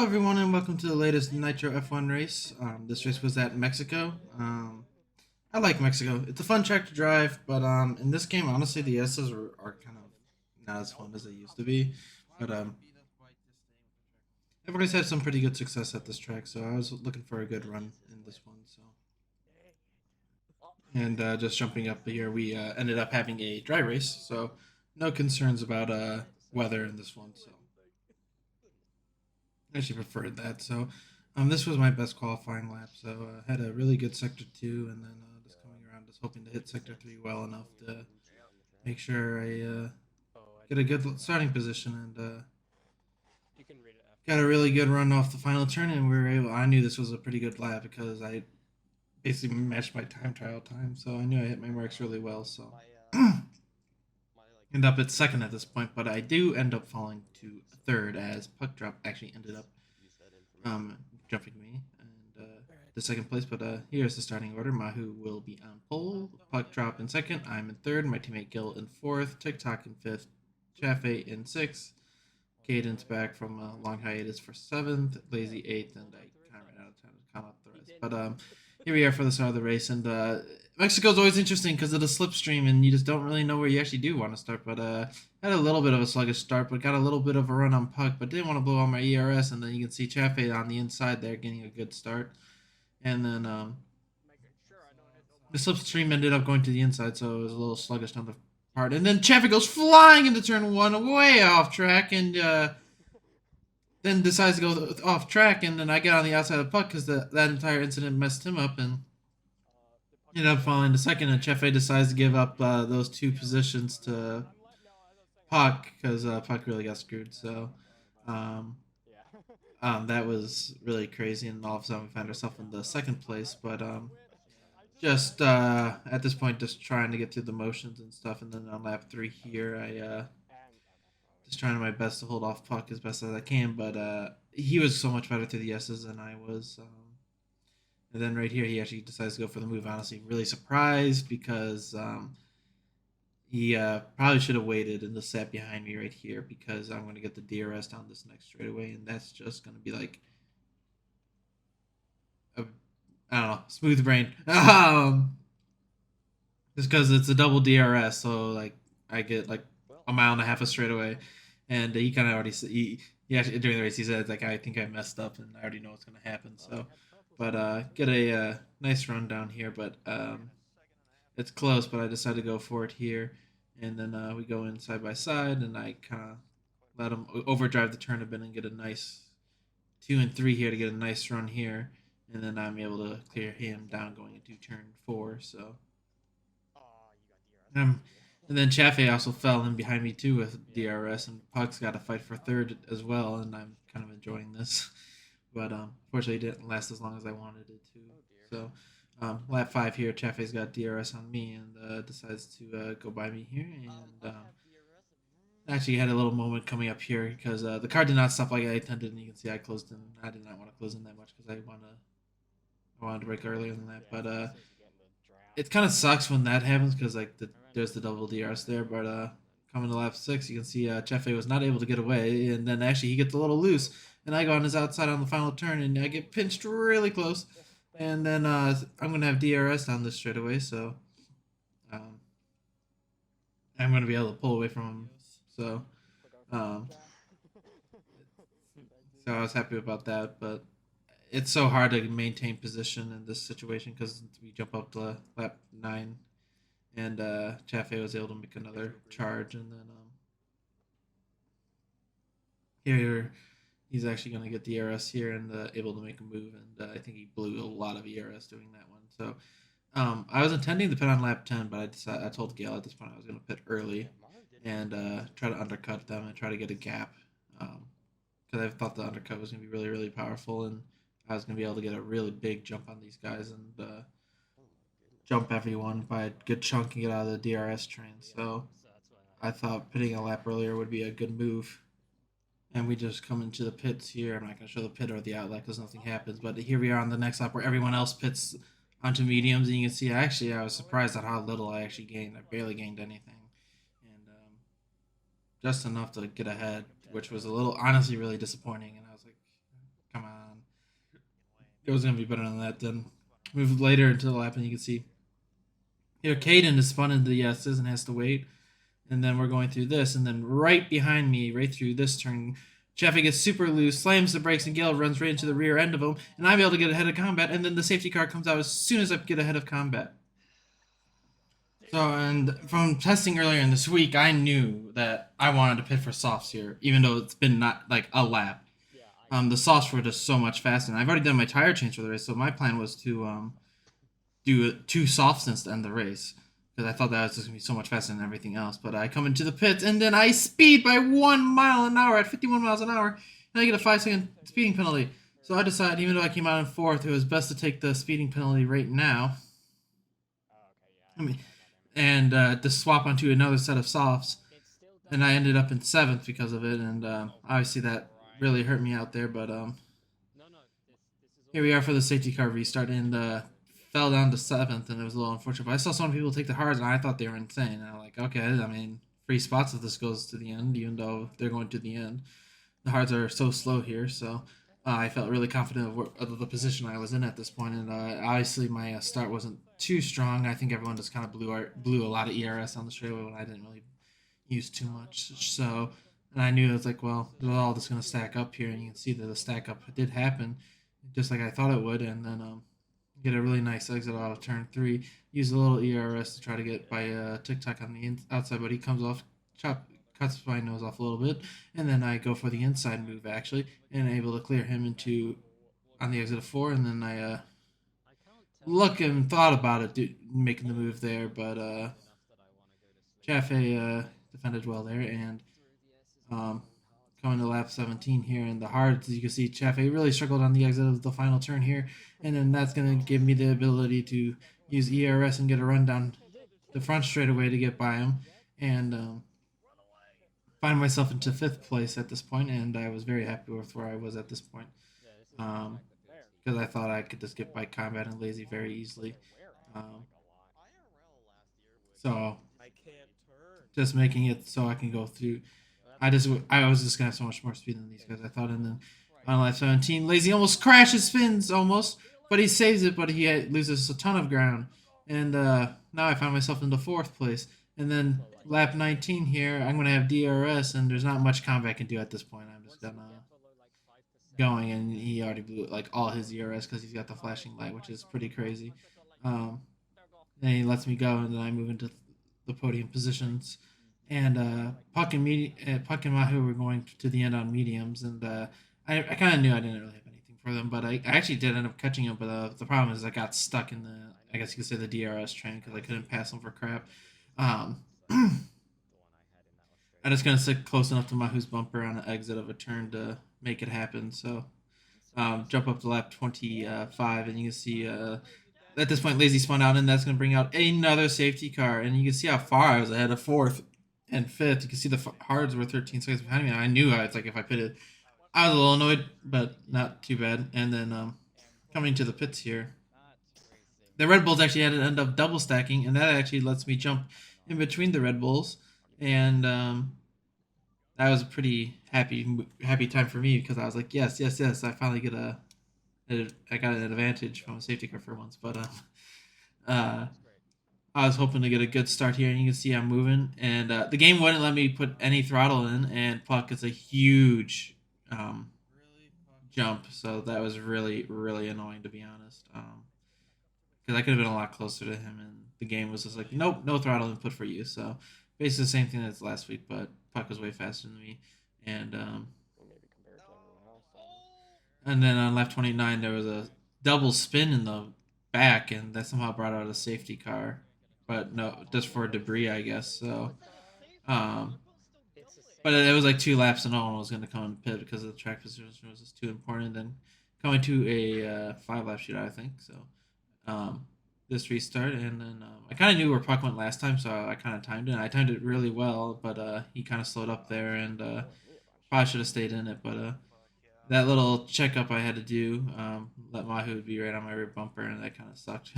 Hello, everyone, and welcome to the latest Nitro F1 race. This race was at Mexico. I like Mexico. It's a fun track to drive, but in this game, honestly, the S's are kind of not as fun as they used to be. But everybody's had some pretty good success at this track, so I was looking for a good run in this one. So, and just jumping up here, we ended up having a dry race, so no concerns about weather in this one. So I actually preferred that. So, this was my best qualifying lap. So, had a really good sector two, and then just coming around, just hoping to hit sector three well enough to make sure I get a good starting position, and got a really good run off the final turn. And we were able. I knew this was a pretty good lap because I basically matched my time trial time, so I knew I hit my marks really well. So. End up at second at this point, but I do end up falling to third as Puck Drop actually ended up jumping me and the second place. But here's the starting order. Mahu will be on pole, Puck Drop in second, I'm in third, my teammate Gil in fourth, TikTok in fifth, Chaffee in sixth, Cadence back from a long hiatus for seventh, Lazy eighth, and I kind of ran out of time to count up the rest. But here we are for the start of the race, and Mexico's always interesting because of the slipstream, and you just don't really know where you actually do want to start. But had a little bit of a sluggish start, but got a little bit of a run on Puck, but didn't want to blow on my ERS, and then you can see Chaffee on the inside there getting a good start. And then the slipstream ended up going to the inside, so it was a little sluggish on the part. And then Chaffee goes flying into turn one, way off track, and then decides to go off track, and then I get on the outside of the Puck because that entire incident messed him up, and ended up falling to second, and Chefe decides to give up those two positions to Puck because Puck really got screwed. So um, that was really crazy, and all of a sudden we found ourselves in the second place. But just at this point, just trying to get through the motions and stuff, and then on lap three here, I just trying my best to hold off Puck as best as I can. But he was so much better through the S's than I was. And then right here, he actually decides to go for the move. Honestly, really surprised because he probably should have waited and just sat behind me right here because I'm going to get the DRS down this next straightaway, and that's just going to be like a, I don't know, smooth brain. Just because it's a double DRS, so like I get like a mile and a half of straightaway, and he kind of already he actually during the race he said like I think I messed up and I already know what's going to happen. So, but get a nice run down here, but it's close. But I decided to go for it here, and then we go in side by side, and I kind of let him overdrive the turn a bit and get a nice 2 and 3 here to get a nice run here, and then I'm able to clear him down going into turn four. So. Um, and then Chaffee also fell in behind me too with DRS, and Puck's got to fight for third as well, and I'm kind of enjoying this. But fortunately, it didn't last as long as I wanted it to. So lap five here, Chaffee's got DRS on me and decides to go by me here, and actually had a little moment coming up here because the car did not stop like I intended, and you can see I closed in. I did not want to close in that much because I wanted to break earlier than that, but it kind of sucks when that happens because like there's the double DRS there, but coming to lap six, you can see Chefe was not able to get away, and then actually he gets a little loose, and I go on his outside on the final turn, and I get pinched really close, and then I'm gonna have DRS down this straightaway, so um, I'm gonna be able to pull away from him. So, um, so I was happy about that, but it's so hard to maintain position in this situation because we jump up to lap nine, and Chaffee was able to make another charge, and then here he's actually going to get the ERS here and able to make a move, and I think he blew a lot of ERS doing that one. So I was intending to pit on lap 10, but I told Gail at this point I was going to pit early and try to undercut them and try to get a gap because I thought the undercut was going to be really, really powerful, and I was going to be able to get a really big jump on these guys and jump everyone by a good chunk and get out of the DRS train. So I thought pitting a lap earlier would be a good move. And we just come into the pits here. I'm not going to show the pit or the outlet because nothing happens. But here we are on the next lap where everyone else pits onto mediums. And you can see, actually, I was surprised at how little I actually gained. I barely gained anything. And just enough to get ahead, which was a little, honestly, really disappointing. And I was like, It was gonna be better than that. Then move later into the lap, and you can see here Caden is spun into the yeses and has to wait. And then we're going through this, and then right behind me, right through this turn, Jeffy gets super loose, slams the brakes, and Gale runs right into the rear end of him, and I'm able to get ahead of combat, and then the safety car comes out as soon as I get ahead of combat. So, and from testing earlier in this week, I knew that I wanted to pit for softs here, even though it's been not like a lap. The softs were just so much faster, and I've already done my tire change for the race, so my plan was to do two soft stints to end the race because I thought that was just gonna be so much faster than everything else. But I come into the pits and then I speed by 1 mile an hour at 51 miles an hour, and I get a 5-second speeding penalty. So I decided, even though I came out in fourth, it was best to take the speeding penalty right now. And to swap onto another set of softs, and I ended up in seventh because of it. And obviously that really hurt me out there. But here we are for the safety car restart, and fell down to seventh, and it was a little unfortunate. But I saw some people take the hards, and I thought they were insane. And I'm like, okay, I mean, free spots if this goes to the end, even though they're going to the end. The hards are so slow here, so I felt really confident of the position I was in at this point. And obviously, my start wasn't too strong. I think everyone just kind of blew a lot of ERS on the straightaway when I didn't really use too much. So, and I knew it was like, well, they're all just going to stack up here, and you can see that the stack up did happen, just like I thought it would. And then get a really nice exit out of turn 3. Use a little ERS to try to get by TikTok on the outside, but he comes off, cuts my nose off a little bit, and then I go for the inside move actually, and able to clear him into on the exit of 4, and then I look and thought about it, making the move there, but Chaffee defended well there, and um, going to lap 17 here in the hards, you can see Chaffee really struggled on the exit of the final turn here, and then that's going to give me the ability to use ERS and get a run down the front straightaway to get by him, and find myself into 5th place at this point, and I was very happy with where I was at this point, because I thought I could just get by Combat and Lazy very easily. Um, so just making it so I can go through. I was just gonna have so much more speed than these guys. I thought, and then on lap 17, Lazy almost crashes, spins almost, but he saves it. But he loses a ton of ground, and now I find myself in the 4th place. And then lap 19 here, I'm gonna have DRS, and there's not much combat can do at this point. I'm just gonna going, and he already blew like all his ERS because he's got the flashing light, which is pretty crazy. Then he lets me go, and then I move into the podium positions. And Puck and Mahu were going to the end on mediums, and I kind of knew I didn't really have anything for them, but I actually did end up catching them. But the problem is I got stuck in I guess you could say the DRS train because I couldn't pass them for crap. I just gonna sit close enough to Mahu's bumper on the exit of a turn to make it happen. So jump up to lap 25, and you can see at this point Lazy spun out, and that's gonna bring out another safety car, and you can see how far I was ahead of 4th and 5th. You can see the hards were 13 seconds behind me. And I knew it's like if I pitted, I was a little annoyed, but not too bad. And then coming to the pits here, the Red Bulls actually had to end up double stacking, and that actually lets me jump in between the Red Bulls, and that was a pretty happy time for me because I was like, yes, I finally get I got an advantage from a safety car for once, but I was hoping to get a good start here, and you can see I'm moving, and the game wouldn't let me put any throttle in, and Puck is a huge jump, so that was really, really annoying, to be honest, because I could have been a lot closer to him, and the game was just like, nope, no throttle input for you, so basically the same thing as last week, but Puck was way faster than me, and then on lap 29, there was a double spin in the back, and that somehow brought out a safety car, but no, just for debris, I guess. So, um, but it was like 2 laps, and no one was going to come and pit because of the track position was just too important. Then coming to a 5-lap shootout, I think. So, this restart, and then I kind of knew where Puck went last time, so I kind of timed it. I timed it really well, but he kind of slowed up there, and probably should have stayed in it, but that little checkup I had to do, let Mahu be right on my rear bumper, and that kind of sucked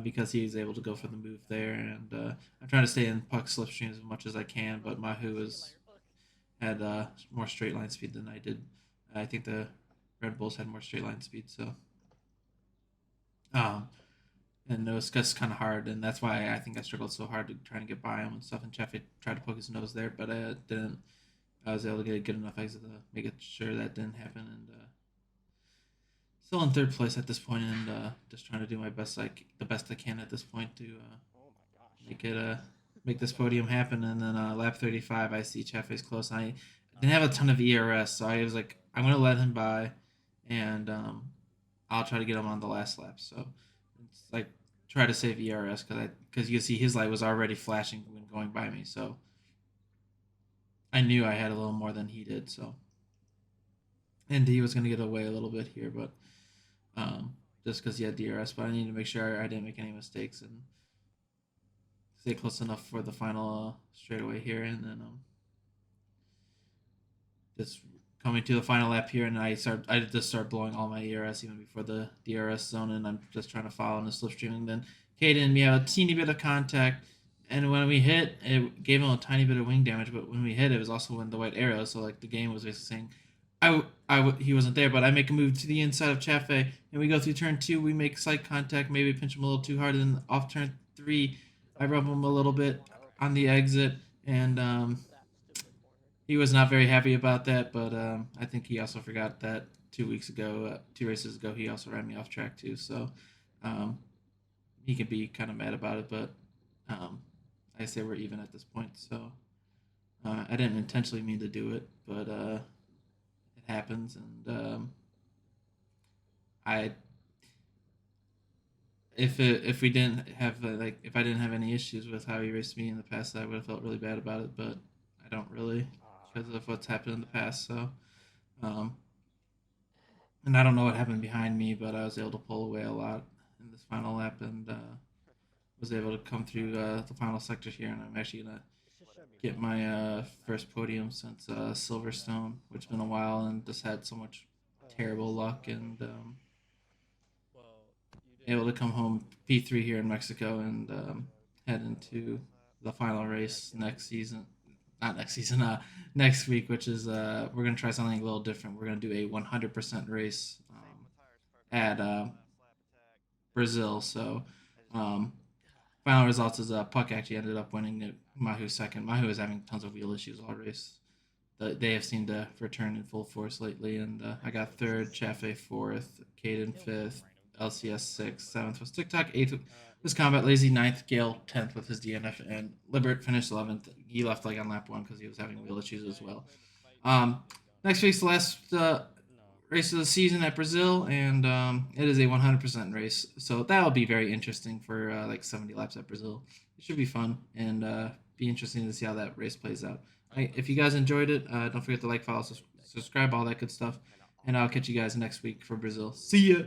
because he was able to go for the move there. And I'm trying to stay in Puck slipstreams as much as I can, but Mahu had more straight line speed than I did. I think the Red Bulls had more straight line speed, so Um, and it was just kind of hard, and that's why I think I struggled so hard to trying to get by him and stuff. And Jeffy tried to poke his nose there, but I didn't. I was able to get a good enough exit to make it sure that didn't happen, and still in third place at this point, and just trying to do my best, like the best I can at this point to make it make this podium happen. And then lap 35, I see Chafe's close. I didn't have a ton of ERS, so I was like, I'm gonna let him by, and I'll try to get him on the last lap. So it's like try to save ERS because you can see his light was already flashing when going by me. So I knew I had a little more than he did. So and he was gonna get away a little bit here, but just because he had DRS. But I need to make sure I didn't make any mistakes and stay close enough for the final straightaway here, and then just coming to the final lap here, and I just start blowing all my ERS even before the DRS zone, and I'm just trying to follow in the slipstream, and then Caden, we have a teeny bit of contact, and when we hit, it gave him a tiny bit of wing damage, but when we hit, it was also in the white arrow, so like the game was basically saying, he wasn't there, but I make a move to the inside of Chafe, and we go through turn 2, we make slight contact, maybe pinch him a little too hard, and then off turn 3, I rub him a little bit on the exit, and he was not very happy about that, but I think he also forgot that 2 weeks ago, 2 races ago, he also ran me off track too. So um, he can be kind of mad about it, but I say we're even at this point. So I didn't intentionally mean to do it, but it happens, and I if we didn't have like if I didn't have any issues with how he raced me in the past, I would have felt really bad about it, but I don't really because of what's happened in the past. So um, and I don't know what happened behind me, but I was able to pull away a lot in this final lap and was able to come through the final sector here. And I'm actually gonna get my first podium since Silverstone, which has been a while, and just had so much terrible luck and able to come home P3 here in Mexico and head into the final race next season. Not next season, next week, which is we're gonna try something a little different. We're gonna do a 100% race at Brazil. So um, final results is Puck actually ended up winning it. Mahu second. Mahu is having tons of wheel issues all race. They have seemed to return in full force lately, and I got third, Chafe fourth, Caden fifth, LCS sixth, seventh was TikTok, eighth was Combat Lazy, ninth, Gale 10th with his DNF, and Libert finished 11th. He left like on lap 1 because he was having wheel issues as well. Next week's the last race of the season at Brazil, and it is a 100% race. So that'll be very interesting for like 70 laps at Brazil. It should be fun and be interesting to see how that race plays out. If you guys enjoyed it, don't forget to like, follow, subscribe, all that good stuff. And I'll catch you guys next week for Brazil. See ya!